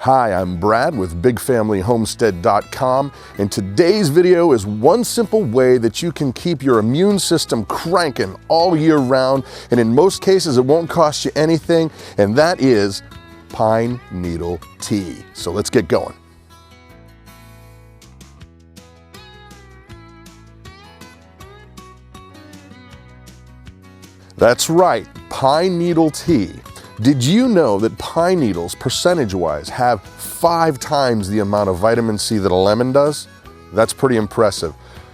Hi, I'm Brad with BigFamilyHomestead.com, and today's video is one simple way that you can keep your immune system cranking all year round, and in most cases it won't cost you anything, and that is pine needle tea. So let's get going. That's right, pine needle tea. Did you know that pine needles, percentage-wise, have 5 times the amount of vitamin C that a lemon does? That's pretty impressive.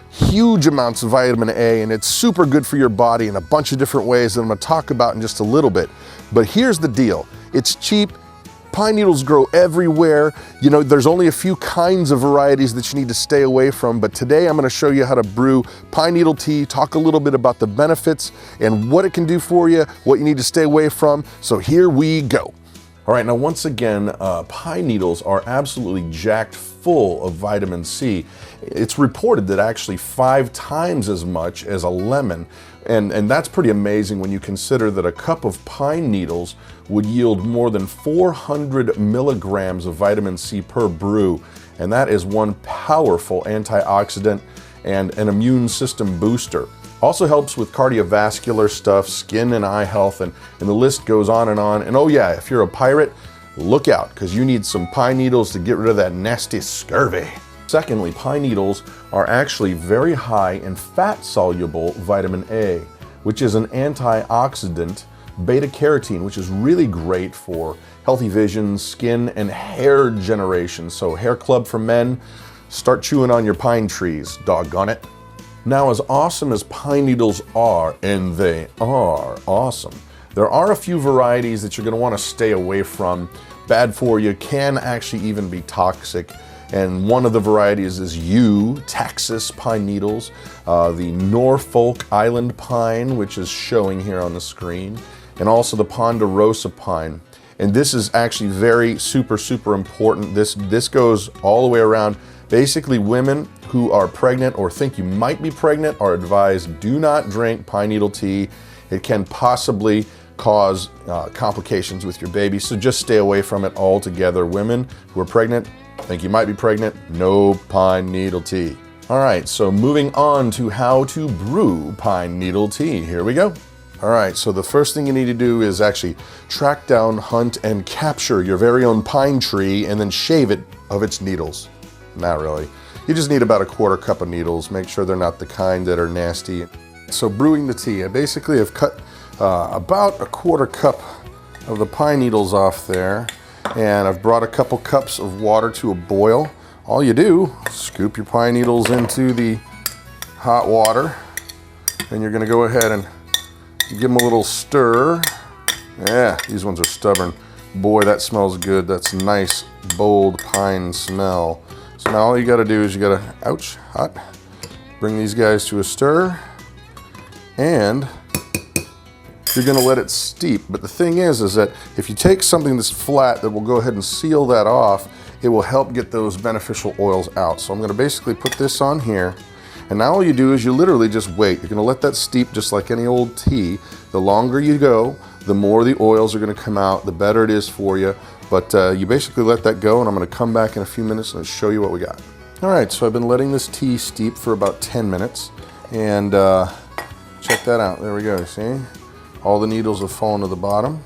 Huge amounts of vitamin A, and it's super good for your body in a bunch of different ways that I'm going to talk about in just a little bit. But here's the deal. It's cheap. Pine needles grow everywhere. You know, there's only a few kinds of varieties that you need to stay away from, but today I'm going to show you how to brew pine needle tea, talk a little bit about the benefits and what it can do for you, what you need to stay away from. So here we go. All right, now once again, pine needles are absolutely jacked full of vitamin C. It's reported that actually 5 times as much as a lemon, and that's pretty amazing when you consider that a cup of pine needles would yield more than 400 milligrams of vitamin C per brew, and that is one powerful antioxidant and an immune system booster. Also helps with cardiovascular stuff, skin and eye health, and the list goes on. And oh yeah, if you're a pirate, look out, because you need some pine needles to get rid of that nasty scurvy. Secondly, pine needles are actually very high in fat-soluble vitamin A, which is an antioxidant, beta-carotene, which is really great for healthy vision, skin, and hair generation. So hair club for men, start chewing on your pine trees, doggone it. Now, as awesome as pine needles are, and they are awesome, there are a few varieties that you're going to want to stay away from. Bad for you, can actually even be toxic. And one of the varieties is Texas pine needles, the Norfolk Island pine, which is showing here on the screen, and also the Ponderosa pine. And this is actually very super important. This goes all the way around. Basically, women who are pregnant or think you might be pregnant are advised, do not drink pine needle tea. It can possibly cause complications with your baby, so just stay away from it altogether. Women who are pregnant, think you might be pregnant, no pine needle tea. All right, so moving on to how to brew pine needle tea. Here we go. All right, so the first thing you need to do is actually track down, hunt, and capture your very own pine tree and then shave it of its needles. Not really. You just need about a 1/4 cup of needles. Make sure they're not the kind that are nasty. So brewing the tea, I basically have cut about a 1/4 cup of the pine needles off there, and I've brought a couple cups of water to a boil. All you do, scoop your pine needles into the hot water, and you're gonna go ahead and give them a little stir. Yeah, these ones are stubborn. Boy, that smells good. That's nice, bold pine smell. So now all you gotta do is you gotta, ouch, hot, bring these guys to a stir, and you're gonna let it steep. But the thing is that if you take something that's flat that will go ahead and seal that off, it will help get those beneficial oils out. So I'm gonna basically put this on here, and now all you do is you literally just wait. You're gonna let that steep just like any old tea. The longer you go, the more the oils are gonna come out, the better it is for you. But you basically let that go, and I'm gonna come back in a few minutes and show you what we got. All right, so I've been letting this tea steep for about 10 minutes, and check that out. There we go, see? All the needles have fallen to the bottom,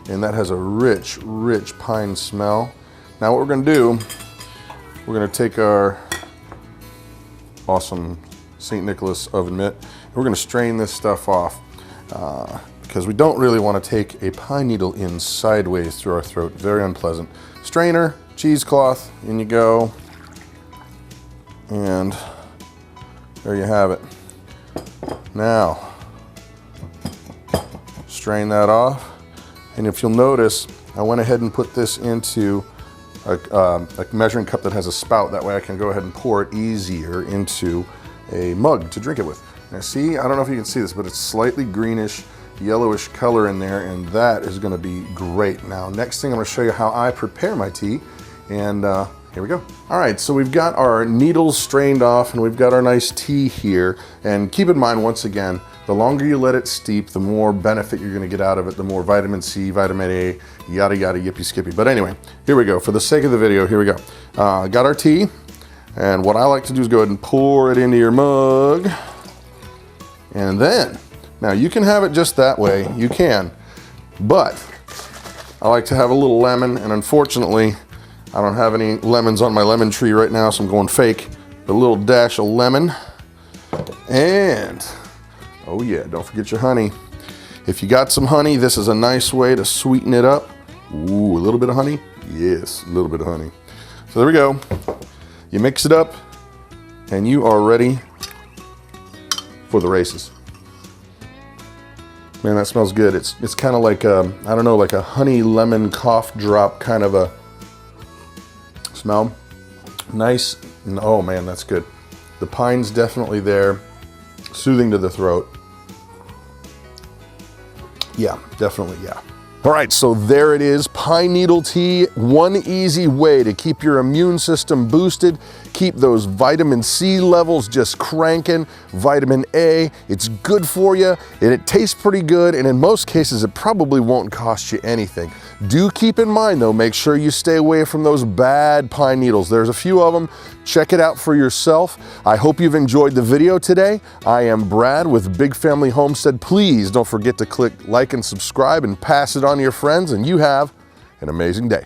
and that has a rich pine smell. Now what we're gonna do, we're gonna take our awesome St. Nicholas oven mitt, and we're gonna strain this stuff off because we don't really want to take a pine needle in sideways through our throat. Very unpleasant. Strainer, cheesecloth, in you go, and there you have it. Now, strain that off, and if you'll notice, I went ahead and put this into a measuring cup that has a spout. That way I can go ahead and pour it easier into a mug to drink it with. Now see, I don't know if you can see this, but it's slightly greenish, yellowish color in there, and that is gonna be great. Now, next thing I'm gonna show you how I prepare my tea, and here we go. All right, so we've got our needles strained off, and we've got our nice tea here. And keep in mind, once again, The longer you let it steep, the more benefit you're gonna get out of it, the more vitamin C, vitamin A, yada, yada, yippee skippy. But anyway, here we go. For the sake of the video, here we go. Got our tea, and what I like to do is go ahead and pour it into your mug. And then, now you can have it just that way, you can, but I like to have a little lemon, and unfortunately, I don't have any lemons on my lemon tree right now, so I'm going fake. A little dash of lemon, and oh yeah, don't forget your honey. If you got some honey, this is a nice way to sweeten it up. Ooh, a little bit of honey? Yes, a little bit of honey. So there we go. You mix it up, and you are ready for the races. Man, that smells good. It's kind of like I don't know, like a honey lemon cough drop kind of a smell. Nice. Oh man, that's good. The pine's definitely there, soothing to the throat. Yeah, definitely, yeah. All right, so there it is, pine needle tea. One easy way to keep your immune system boosted, keep those vitamin C levels just cranking, vitamin A, it's good for you, and it tastes pretty good, and in most cases, it probably won't cost you anything. Do keep in mind though, make sure you stay away from those bad pine needles. There's a few of them. Check it out for yourself. I hope you've enjoyed the video today. I am Brad with Big Family Homestead. Please don't forget to click like and subscribe and pass it on to your friends, and you have an amazing day.